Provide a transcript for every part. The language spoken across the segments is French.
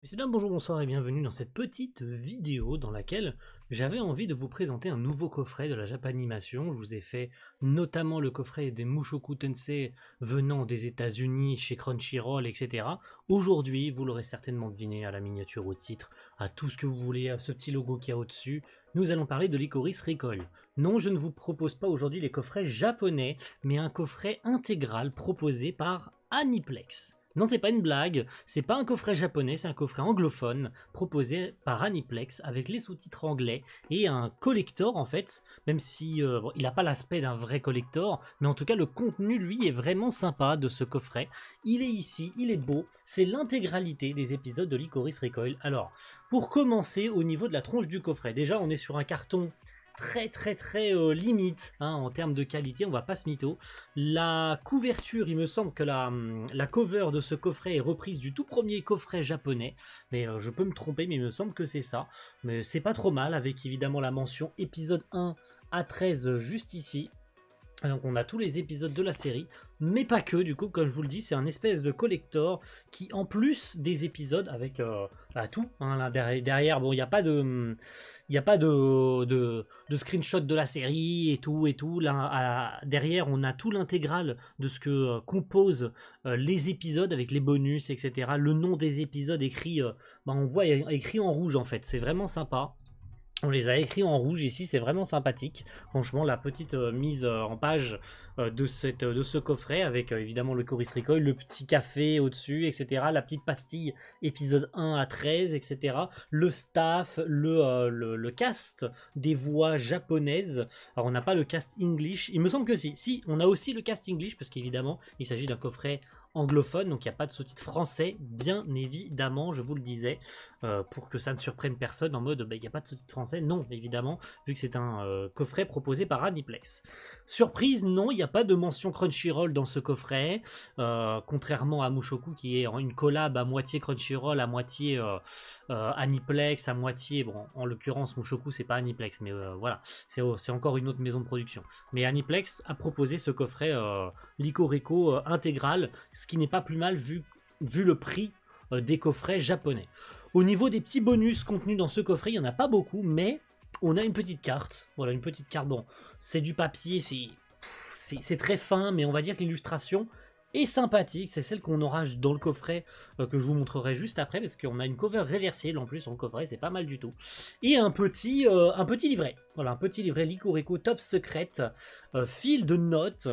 Messieurs, dames, bonjour, bonsoir et bienvenue dans cette petite vidéo dans laquelle j'avais envie de vous présenter un nouveau coffret de la Japanimation. Je vous ai fait notamment le coffret des Mushoku Tensei venant des États-Unis chez Crunchyroll, etc. Aujourd'hui, vous l'aurez certainement deviné à la miniature, au titre, à tout ce que vous voulez, à ce petit logo qu'il y a au-dessus, nous allons parler de Lycoris Recoil. Non, je ne vous propose pas aujourd'hui les coffrets japonais, mais un coffret intégral proposé par Aniplex. Non, c'est pas une blague, c'est pas un coffret japonais, c'est un coffret anglophone proposé par Aniplex avec les sous-titres anglais et un collector en fait, même si bon, il n'a pas l'aspect d'un vrai collector, mais en tout cas le contenu lui est vraiment sympa de ce coffret. Il est ici, il est beau, c'est l'intégralité des épisodes de Lycoris Recoil. Alors, pour commencer au niveau de la tronche du coffret, déjà on est sur un carton très limite en termes de qualité, on va pas se mytho. La couverture, il me semble que la cover de ce coffret est reprise du tout premier coffret japonais, mais je peux me tromper, mais il me semble que c'est ça. Mais c'est pas trop mal, avec évidemment la mention épisode 1 à 13 juste ici. Donc on a tous les épisodes de la série, mais pas que, du coup, comme je vous le dis, c'est un espèce de collector qui, en plus des épisodes, avec tout, là, derrière, bon, il n'y a pas de screenshot de la série et tout, là, derrière, on a tout l'intégral de ce que composent les épisodes, avec les bonus, etc., le nom des épisodes écrit, on voit écrit en rouge, en fait, c'est vraiment sympa. On les a écrits en rouge ici, c'est vraiment sympathique. Franchement, la petite mise en page de ce coffret avec évidemment le Lycoris Recoil, le petit café au-dessus, etc. La petite pastille épisode 1 à 13, etc. Le staff, le cast des voix japonaises. Alors, on n'a pas le cast English. Il me semble que si. Si, on a aussi le cast English parce qu'évidemment, il s'agit d'un coffret anglophone, donc il n'y a pas de sous-titres français, bien évidemment, je vous le disais, pour que ça ne surprenne personne en mode il n'y a pas de sous-titres français. Non, évidemment, vu que c'est un coffret proposé par Aniplex. Surprise, non, il n'y a pas de mention Crunchyroll dans ce coffret, contrairement à Mushoku qui est une collab à moitié Crunchyroll, à moitié Aniplex, à moitié, bon, en l'occurrence Mushoku c'est pas Aniplex, mais voilà, c'est encore une autre maison de production. Mais Aniplex a proposé ce coffret Licorico intégral, ce qui n'est pas plus mal vu le prix des coffrets japonais. Au niveau des petits bonus contenus dans ce coffret, il n'y en a pas beaucoup, mais on a une petite carte. Voilà, une petite carte. Bon, c'est du papier, c'est très fin, mais on va dire que l'illustration est sympathique. C'est celle qu'on aura dans le coffret que je vous montrerai juste après, parce qu'on a une cover réversible en plus en coffret, c'est pas mal du tout. Et un petit livret. Voilà, un petit livret Licorico Top Secret, fil de notes,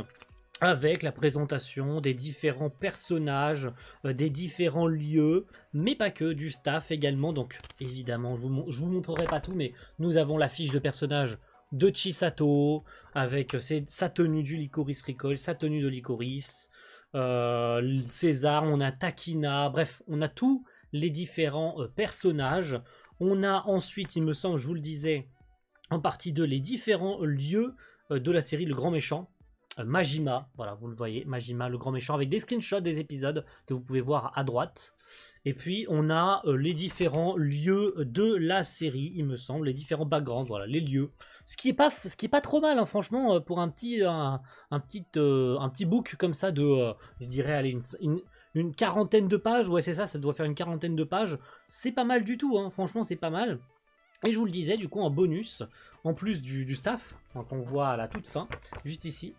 avec la présentation des différents personnages, des différents lieux, mais pas que, du staff également. Donc évidemment, je vous montrerai pas tout, mais nous avons la fiche de personnage de Chisato, avec sa tenue du Lycoris Recoil, sa tenue de Lycoris, César, on a Takina, bref, on a tous les différents personnages. On a ensuite, il me semble, je vous le disais, en partie 2, les différents lieux de la série Le Grand Méchant. Majima, voilà, vous le voyez, Majima, le grand méchant, avec des screenshots des épisodes que vous pouvez voir à droite. Et puis, on a les différents lieux de la série, il me semble, les différents backgrounds, voilà, les lieux. Ce qui est pas trop mal, hein, franchement, pour un petit book comme ça de, je dirais, allez, une quarantaine de pages, ouais, c'est ça, ça doit faire une quarantaine de pages. C'est pas mal du tout, hein, franchement, c'est pas mal. Et je vous le disais, du coup, en bonus, en plus du staff, quand on voit à la toute fin, juste ici,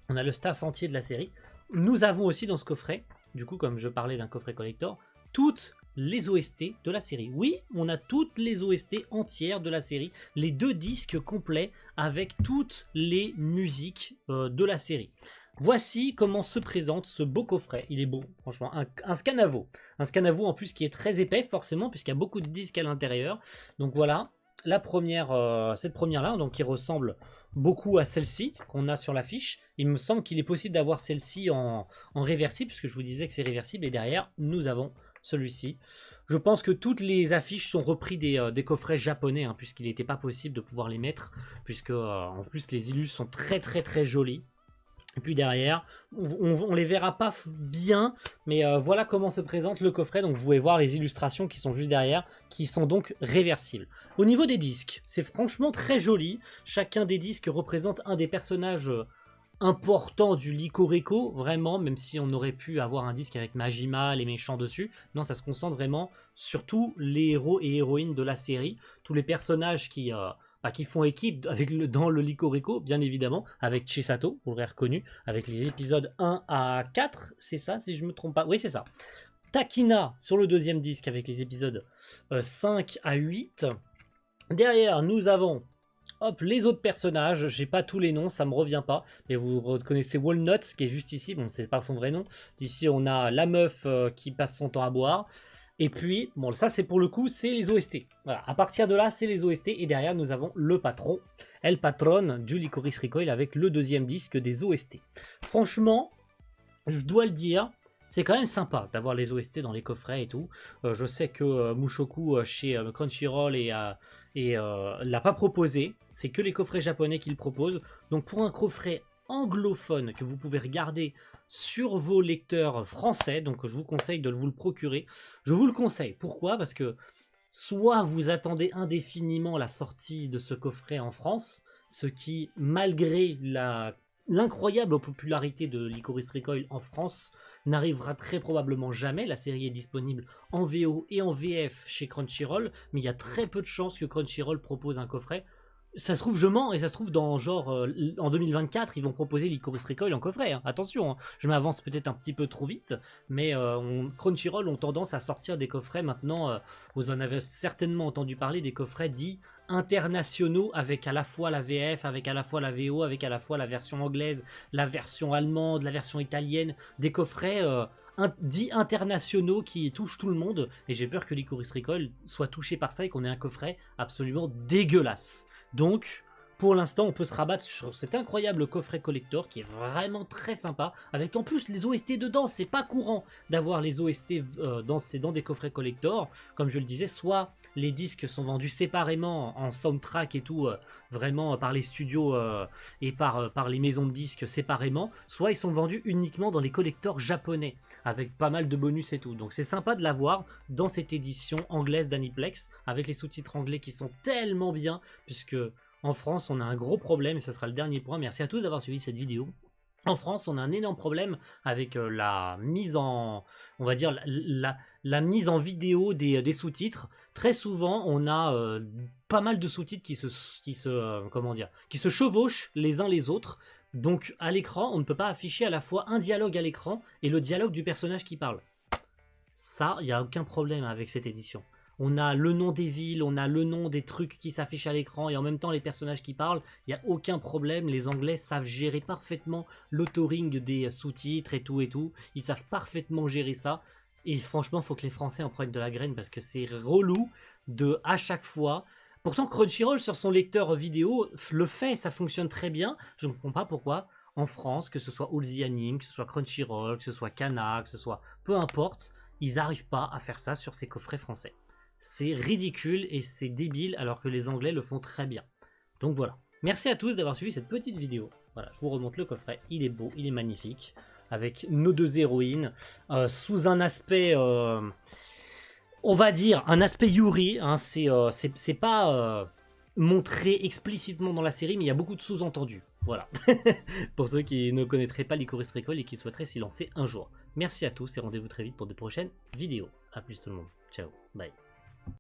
on a le staff entier de la série. Nous avons aussi dans ce coffret, du coup, comme je parlais d'un coffret collector, toutes les OST de la série. Oui, on a toutes les OST entières de la série, les 2 disques complets avec toutes les musiques de la série. Voici comment se présente ce beau coffret. Il est beau, franchement, un Scanavo. Un Scanavo en plus qui est très épais, forcément, puisqu'il y a beaucoup de disques à l'intérieur. Donc voilà, la première, cette première-là, donc qui ressemble beaucoup à celle-ci qu'on a sur l'affiche. Il me semble qu'il est possible d'avoir celle-ci en réversible, puisque je vous disais que c'est réversible, et derrière, nous avons celui-ci. Je pense que toutes les affiches sont reprises des coffrets japonais, hein, puisqu'il n'était pas possible de pouvoir les mettre, puisque en plus les illus sont très jolis. Et puis derrière, on les verra pas bien, mais voilà comment se présente le coffret. Donc vous pouvez voir les illustrations qui sont juste derrière, qui sont donc réversibles. Au niveau des disques, c'est franchement très joli. Chacun des disques représente un des personnages important du Licorico, vraiment, même si on aurait pu avoir un disque avec Majima, les méchants dessus. Non, ça se concentre vraiment sur tous les héros et héroïnes de la série, tous les personnages qui font équipe dans le Licorico, bien évidemment, avec Chisato, vous l'aurez reconnu, avec les épisodes 1 à 4, c'est ça, si je me trompe pas. Oui, c'est ça. Takina sur le deuxième disque avec les épisodes 5 à 8. Derrière, nous avons les autres personnages. J'ai pas tous les noms, ça me revient pas. Mais vous reconnaissez Walnut, qui est juste ici. Bon, c'est pas son vrai nom. Ici, on a la meuf qui passe son temps à boire. Et puis, bon, ça, c'est pour le coup, c'est les OST. Voilà, à partir de là, c'est les OST. Et derrière, nous avons le patron, El Patron du Licorice Recoil avec le deuxième disque des OST. Franchement, je dois le dire, c'est quand même sympa d'avoir les OST dans les coffrets et tout. Je sais que Mushoku chez Crunchyroll l'a pas proposé. C'est que les coffrets japonais qu'il propose. Donc pour un coffret anglophone que vous pouvez regarder sur vos lecteurs français, donc je vous conseille de vous le procurer. Je vous le conseille. Pourquoi? Parce que soit vous attendez indéfiniment la sortie de ce coffret en France, ce qui, malgré l'incroyable popularité de Licorice Recoil en France, n'arrivera très probablement jamais. La série est disponible en VO et en VF chez Crunchyroll, mais il y a très peu de chances que Crunchyroll propose un coffret. Ça se trouve, je mens, et ça se trouve, dans en 2024, ils vont proposer Licorice Recoil en coffret. Hein. Attention, hein, je m'avance peut-être un petit peu trop vite, mais Crunchyroll ont tendance à sortir des coffrets maintenant. Vous en avez certainement entendu parler, des coffrets dits internationaux, avec à la fois la VF, avec à la fois la VO, avec à la fois la version anglaise, la version allemande, la version italienne, des coffrets dits internationaux qui touchent tout le monde, et j'ai peur que Licorice Recoil soit touché par ça et qu'on ait un coffret absolument dégueulasse. Donc, pour l'instant, on peut se rabattre sur cet incroyable coffret collector qui est vraiment très sympa, avec en plus les OST dedans. C'est pas courant d'avoir les OST dans des coffrets collector. Comme je le disais, soit les disques sont vendus séparément en soundtrack et tout, vraiment par les studios et par les maisons de disques séparément, soit ils sont vendus uniquement dans les collectors japonais, avec pas mal de bonus et tout. Donc c'est sympa de l'avoir dans cette édition anglaise d'Aniplex, avec les sous-titres anglais qui sont tellement bien, puisque en France, on a un gros problème, et ça sera le dernier point. Merci à tous d'avoir suivi cette vidéo. En France, on a un énorme problème avec la mise en, on va dire, la mise en vidéo des sous-titres. Très souvent, on a pas mal de sous-titres qui se chevauchent les uns les autres. Donc, à l'écran, on ne peut pas afficher à la fois un dialogue à l'écran et le dialogue du personnage qui parle. Ça, il n'y a aucun problème avec cette édition. On a le nom des villes, on a le nom des trucs qui s'affichent à l'écran et en même temps les personnages qui parlent. Il n'y a aucun problème, les Anglais savent gérer parfaitement l'authoring des sous-titres et tout. Ils savent parfaitement gérer ça. Et franchement, il faut que les Français en prennent de la graine parce que c'est relou à chaque fois. Pourtant, Crunchyroll sur son lecteur vidéo le fait, ça fonctionne très bien. Je ne comprends pas pourquoi en France, que ce soit All the Anime, que ce soit Crunchyroll, que ce soit Kana, que ce soit peu importe, ils n'arrivent pas à faire ça sur ces coffrets français. C'est ridicule et c'est débile alors que les Anglais le font très bien. Donc voilà. Merci à tous d'avoir suivi cette petite vidéo. Voilà, je vous remonte le coffret. Il est beau, il est magnifique. Avec nos deux héroïnes. Sous un aspect, on va dire, un aspect Yuri. Hein, c'est pas montré explicitement dans la série, mais il y a beaucoup de sous-entendus. Voilà. Pour ceux qui ne connaîtraient pas Licorice Recoil et qui souhaiteraient s'y lancer un jour. Merci à tous et rendez-vous très vite pour de prochaines vidéos. A plus tout le monde. Ciao. Bye.